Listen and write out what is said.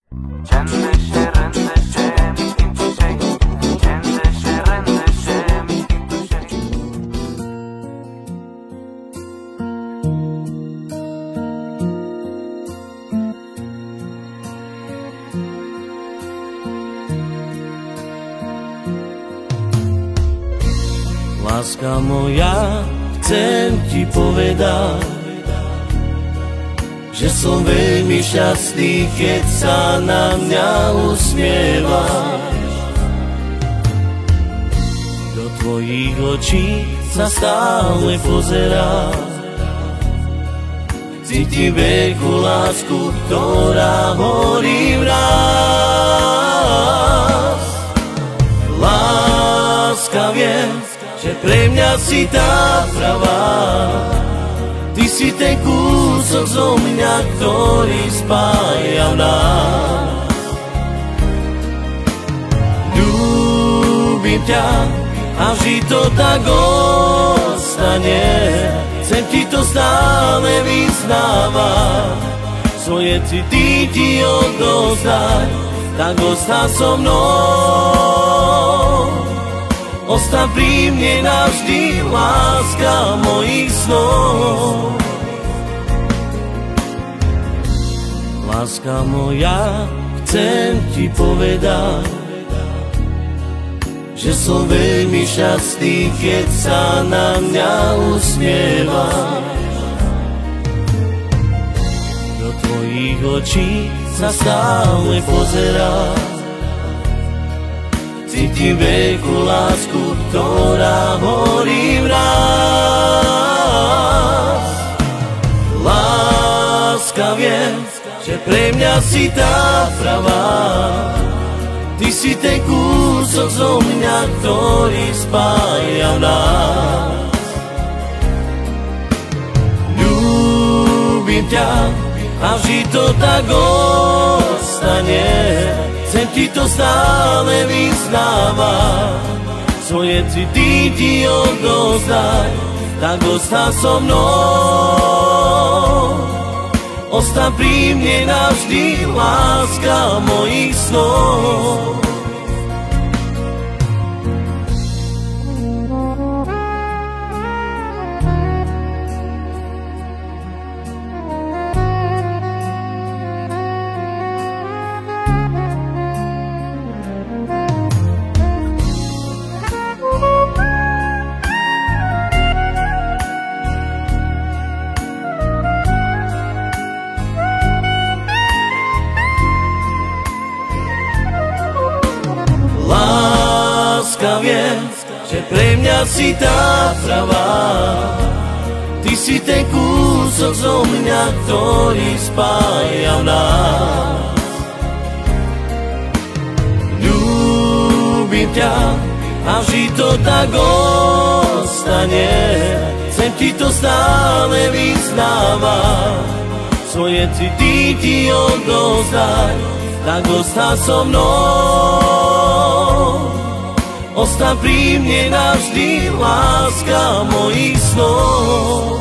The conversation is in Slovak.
Láska moja, chcem ti povedať, že som veľmi šťastný, keď sa na mňa usmievaš. Do tvojich očí sa stále pozerám, cítim veľkú lásku, ktorá horí v nás. Láska, viem, že pre mňa si tá pravá. Ty si ten kúsok zo mňa, ktorý spája v nás. Ľúbim ťa a vždy to tak ostane. Chcem ti to stále vyznávať, svoje city ti odovzdať, tak ostáň so mnou. Ostaň pri mne navždy, láska mojich snov. Láska moja, chcem ti povedať, že som veľmi šťastný, keď sa na mňa usmievaš. Do tvojich očí sa stále pozerám, cítim veľkú lásku, ktorá horí v nás. Láska, viem, že pre mňa si tá pravá. Ty si ten kúsok zo mňa, ktorý spája v nás. Ľúbim ťa a vždy to tak ostane. Chcem ti to stále vyznávať, svoje city ti odovzdať, tak ostáň so mnou. Ostaň pri mne navždy, láska mojich snov. Láska, viem, že pre mňa si tá pravá. Ty si ten kúsok zo mňa, ktorý spája v nás. Ľúbim ťa a vždy to tak ostane. Chcem ti to stále vyznávať, svoje city ti odovzdať, tak ostáň so mnou. Ostaň pri mne navždy, láska mojich snov.